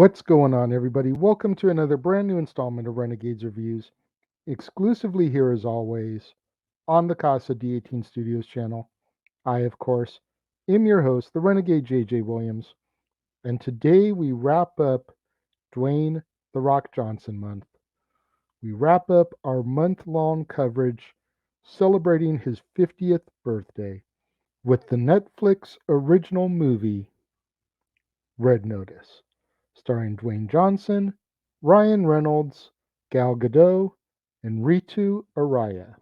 What's going on, everybody? Welcome to another brand new installment of Renegades Reviews, exclusively here as always on the Casa D18 Studios channel. I, of course, am your host, the Renegade JJ Williams, and today we wrap up Dwayne "The Rock" Johnson month. We wrap up our month long coverage celebrating his 50th birthday with the Netflix original movie Red Notice, starring Dwayne Johnson, Ryan Reynolds, Gal Gadot, and Ritu Araya.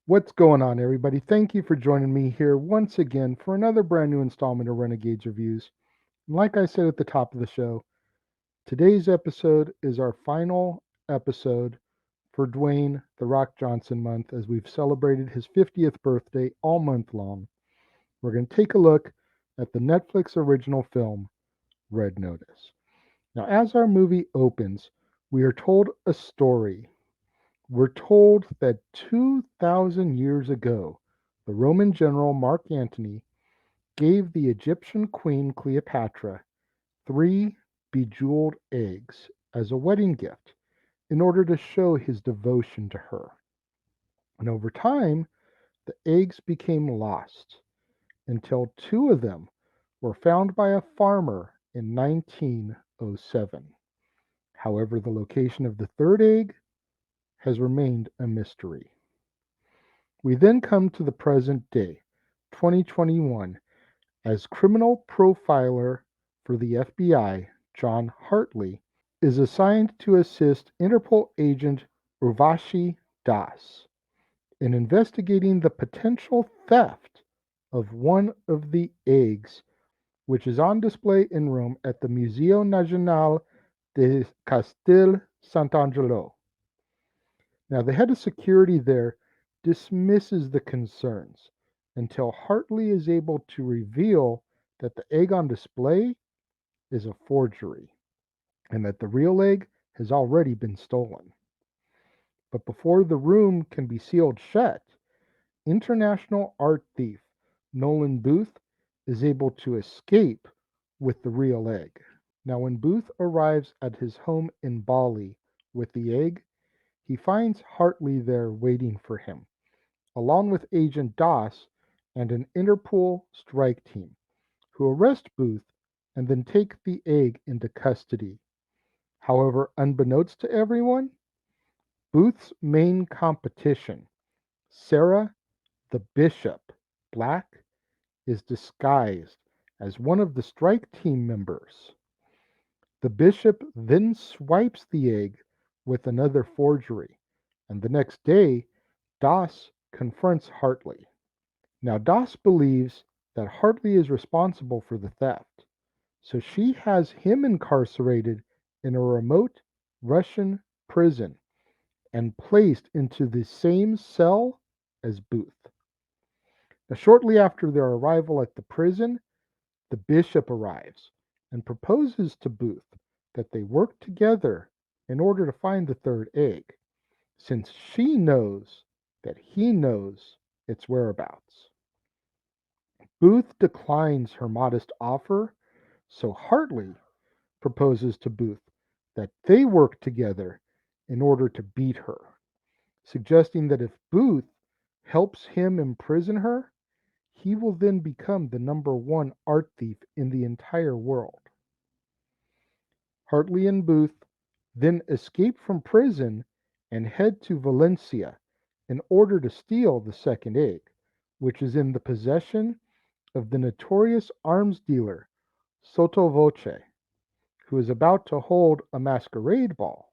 What's going on, everybody? Thank you for joining me here once again for another brand new installment of Renegades Reviews. And like I said at the top of the show, today's episode is our final episode for Dwayne "The Rock" Johnson month as we've celebrated his 50th birthday all month long. We're going to take a look at the Netflix original film, Red Notice. Now, as our movie opens, we are told a story. We're told that 2,000 years ago, the Roman general Mark Antony gave the Egyptian queen Cleopatra three bejeweled eggs as a wedding gift in order to show his devotion to her. And over time, the eggs became lost until two of them were found by a farmer in 1907. However, the location of the third egg has remained a mystery. We then come to the present day, 2021, as criminal profiler for the FBI, John Hartley, is assigned to assist Interpol agent Urvashi Das in investigating the potential theft of one of the eggs, which is on display in Rome at the Museo Nazionale de Castel Sant'Angelo. Now, the head of security there dismisses the concerns until Hartley is able to reveal that the egg on display is a forgery and that the real egg has already been stolen. But before the room can be sealed shut, international art thief Nolan Booth is able to escape with the real egg. Now, when Booth arrives at his home in Bali with the egg, he finds Hartley there waiting for him, along with Agent Doss and an Interpol strike team, who arrest Booth and then take the egg into custody. However, unbeknownst to everyone, Booth's main competition, Sarah the Bishop Black, is disguised as one of the strike team members. The bishop then swipes the egg with another forgery, and the next day, Doss confronts Hartley. Now, Doss believes that Hartley is responsible for the theft, so she has him incarcerated in a remote Russian prison and placed into the same cell as Booth. Now, shortly after their arrival at the prison, the bishop arrives and proposes to Booth that they work together in order to find the third egg, since she knows that he knows its whereabouts. Booth declines her modest offer, so Hartley proposes to Booth that they work together in order to beat her, suggesting that if Booth helps him imprison her, he will then become the number one art thief in the entire world. Hartley and Booth then escape from prison and head to Valencia in order to steal the second egg, which is in the possession of the notorious arms dealer Sotto Voce, who is about to hold a masquerade ball.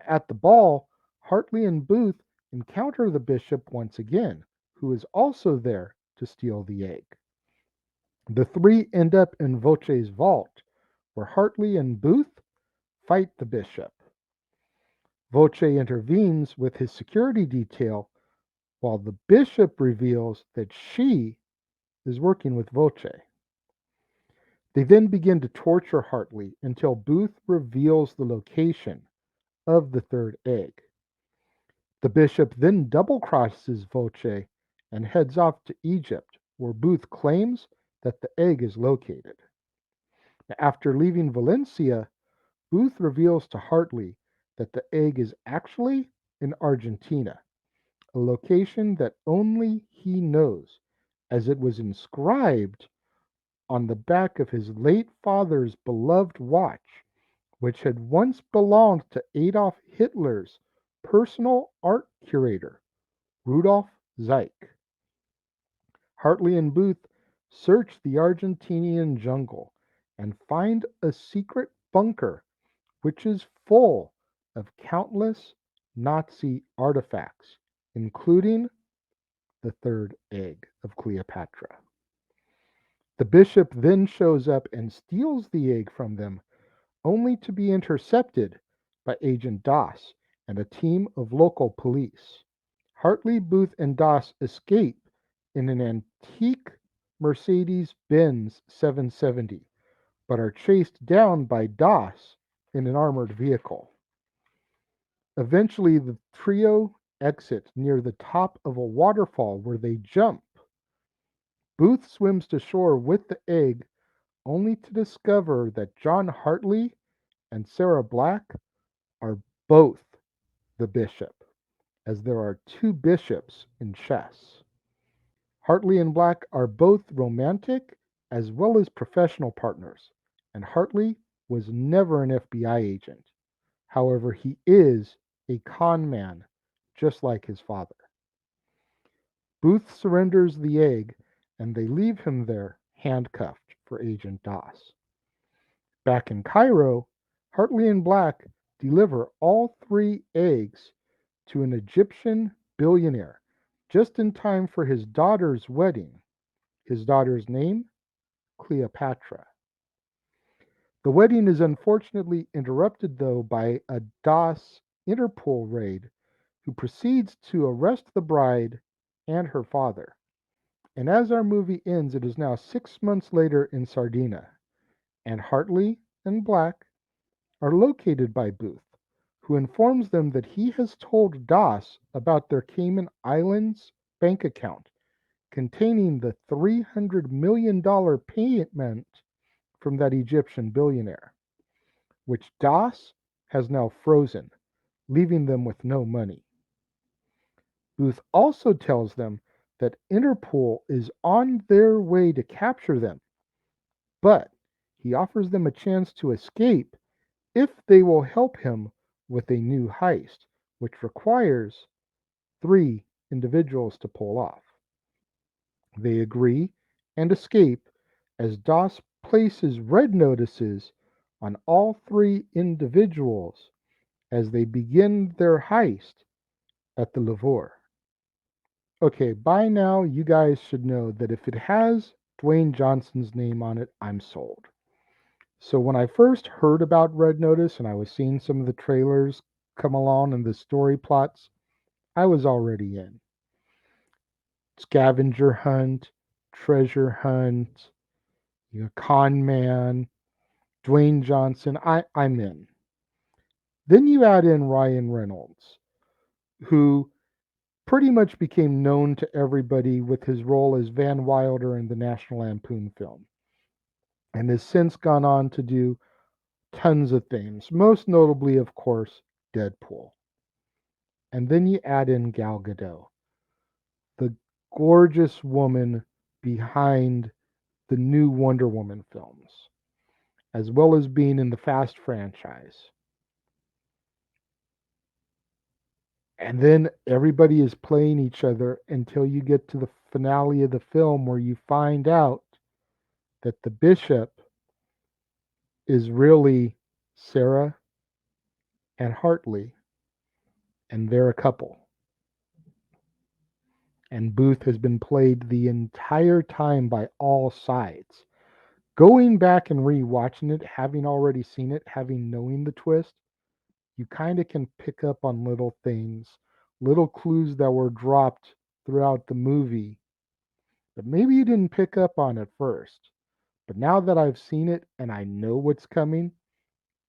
At the ball, Hartley and Booth encounter the bishop once again, who is also there to steal the egg. The three end up in Voce's vault, where Hartley and Booth fight the bishop. Voce intervenes with his security detail, while the bishop reveals that she is working with Voce. They then begin to torture Hartley until Booth reveals the location of the third egg. The bishop then double crosses Voce and heads off to Egypt, where Booth claims that the egg is located. After leaving Valencia, Booth reveals to Hartley that the egg is actually in Argentina, a location that only he knows, as it was inscribed on the back of his late father's beloved watch, which had once belonged to Adolf Hitler's personal art curator, Rudolf Zeich. Hartley and Booth search the Argentinian jungle and find a secret bunker which is full of countless Nazi artifacts, including the third egg of Cleopatra. The bishop then shows up and steals the egg from them, only to be intercepted by Agent Doss and a team of local police. Hartley, Booth, and Doss escape in an antique Mercedes Benz 770, but are chased down by Doss in an armored vehicle. Eventually, the trio exit near the top of a waterfall where they jump. Booth swims to shore with the egg, only to discover that John Hartley and Sarah Black are both the bishop, as there are two bishops in chess. Hartley and Black are both romantic as well as professional partners, and Hartley was never an FBI agent. However, he is a con man, just like his father. Booth surrenders the egg, and they leave him there, handcuffed, for Agent Doss. Back in Cairo, Hartley and Black deliver all three eggs to an Egyptian billionaire just in time for his daughter's wedding. His daughter's name? Cleopatra. The wedding is unfortunately interrupted, though, by a Doss Interpol raid who proceeds to arrest the bride and her father. And as our movie ends, it is now 6 months later in Sardinia, and Hartley and Black are located by Booth, who informs them that he has told Doss about their Cayman Islands bank account containing the $300 million payment from that Egyptian billionaire, which Doss has now frozen, leaving them with no money. Booth also tells them that Interpol is on their way to capture them, but he offers them a chance to escape if they will help him with a new heist, which requires three individuals to pull off. They agree and escape as Doss places red notices on all three individuals as they begin their heist at the Louvre. Okay, by now you guys should know that if it has Dwayne Johnson's name on it, I'm sold. So when I first heard about Red Notice and I was seeing some of the trailers come along and the story plots, I was already in. Scavenger hunt, treasure hunt, con man, Dwayne Johnson, I'm in. Then you add in Ryan Reynolds, who pretty much became known to everybody with his role as Van Wilder in the National Lampoon film, and has since gone on to do tons of things, most notably, of course, Deadpool. And then you add in Gal Gadot, the gorgeous woman behind the new Wonder Woman films, as well as being in the Fast franchise. And then everybody is playing each other until you get to the finale of the film where you find out that the bishop is really Sarah and Hartley, and they're a couple. And Booth has been played the entire time by all sides. Going back and rewatching it, having already seen it, having knowing the twist, you kind of can pick up on little things, little clues that were dropped throughout the movie that maybe you didn't pick up on at first. But now that I've seen it and I know what's coming,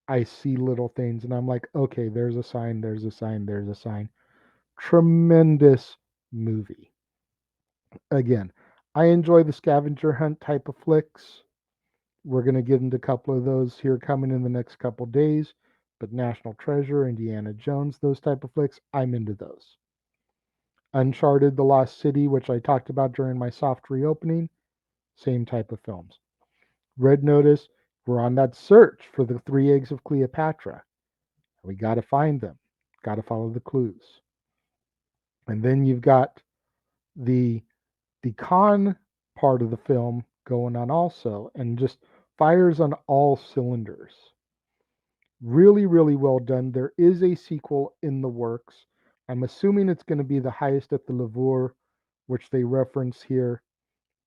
I see little things and I'm like, okay, there's a sign, there's a sign, there's a sign. Tremendous movie. Again, I enjoy the scavenger hunt type of flicks. We're going to get into a couple of those here coming in the next couple days. But National Treasure, Indiana Jones, those type of flicks, I'm into those. Uncharted, The Lost City, which I talked about during my soft reopening, same type of films. Red Notice, we're on that search for the three eggs of Cleopatra. We got to find them, got to follow the clues. And then you've got the con part of the film going on also, and just fires on all cylinders. Really, really well done. There is a sequel in the works. I'm assuming it's going to be The Highest at the Lavore, which they reference here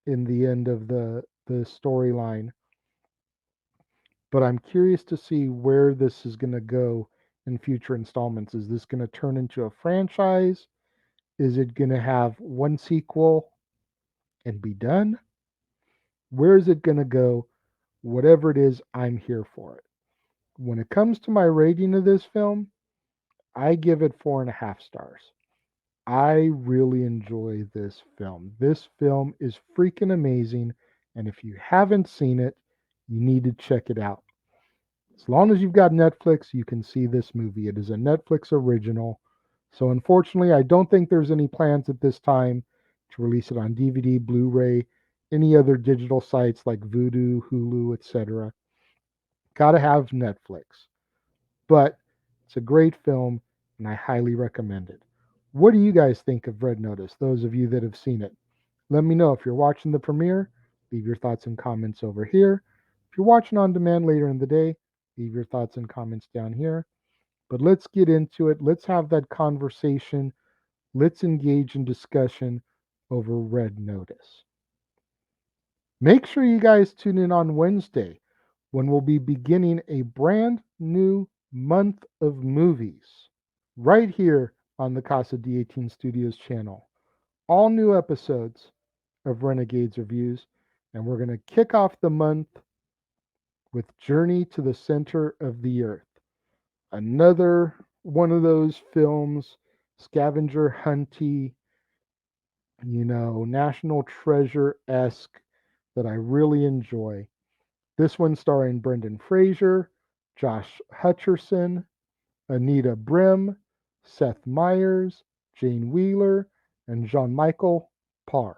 in the end of the storyline. But I'm curious to see where this is going to go in future installments. Is this going to turn into a franchise? Is it going to have one sequel and be done? Where is it going to go? Whatever it is, I'm here for it. When it comes to my rating of this film, I give it 4.5 stars. I really enjoy this film. This film is freaking amazing. And if you haven't seen it, you need to check it out. As long as you've got Netflix, you can see this movie. It is a Netflix original. So unfortunately, I don't think there's any plans at this time to release it on DVD, Blu-ray, any other digital sites like Vudu, Hulu, etc. Gotta have Netflix. But it's a great film, and I highly recommend it. What do you guys think of Red Notice, those of you that have seen it? Let me know if you're watching the premiere. Leave your thoughts and comments over here. If you're watching on demand later in the day, leave your thoughts and comments down here. But let's get into it. Let's have that conversation. Let's engage in discussion over Red Notice. Make sure you guys tune in on Wednesday when we'll be beginning a brand new month of movies right here on the Casa D18 Studios channel. All new episodes of Renegades Reviews, and we're going to kick off the month with Journey to the Center of the Earth. Another one of those films, scavenger hunty, National Treasure-esque, that I really enjoy. This one starring Brendan Fraser, Josh Hutcherson, Anita Brim, Seth Meyers, Jane Wheeler, and Jean-Michel Parr.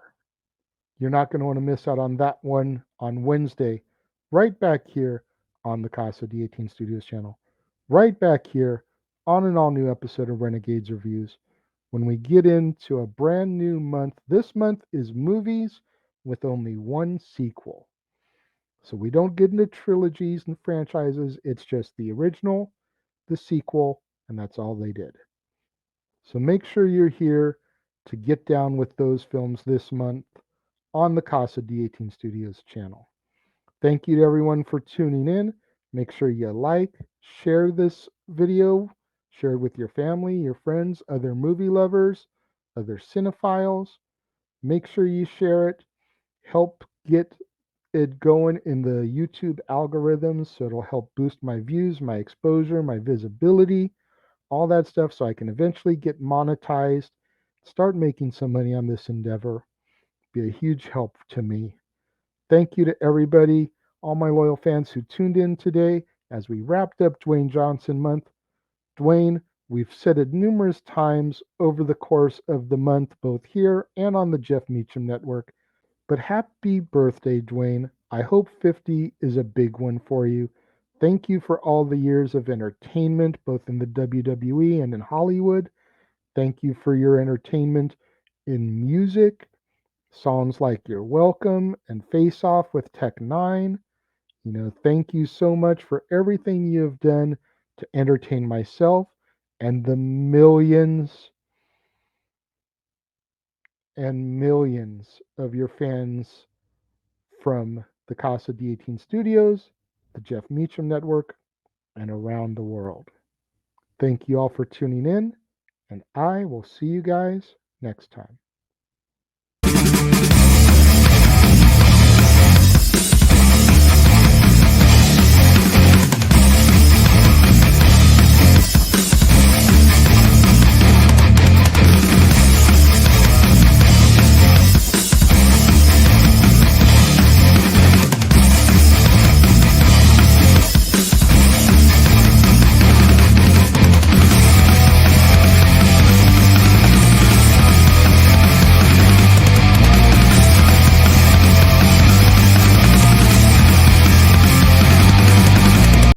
You're not going to want to miss out on that one on Wednesday, right back here on the Casa D18 Studios channel, right back here on an all-new episode of Renegades Reviews. When we get into a brand new month, this month is movies with only one sequel. So we don't get into trilogies and franchises. It's just the original, the sequel, and that's all they did. So make sure you're here to get down with those films this month on the Casa D18 Studios channel. Thank you to everyone for tuning in. Make sure you like, share this video, share it with your family, your friends, other movie lovers, other cinephiles. Make sure you share it. Help get it going in the YouTube algorithms so it'll help boost my views, my exposure, my visibility, all that stuff so I can eventually get monetized, start making some money on this endeavor. Be a huge help to me. Thank you to everybody, all my loyal fans who tuned in today as we wrapped up Dwayne Johnson month. Dwayne, we've said it numerous times over the course of the month, both here and on the Jeff Meacham Network. But happy birthday, Dwayne. I hope 50 is a big one for you. Thank you for all the years of entertainment, both in the WWE and in Hollywood. Thank you for your entertainment in music. Songs like You're Welcome and Face Off with Tech Nine. Thank you so much for everything you have done to entertain myself and the millions and millions of your fans from the Casa D18 Studios, the Jeff Meacham Network, and around the world. Thank you all for tuning in, and I will see you guys next time.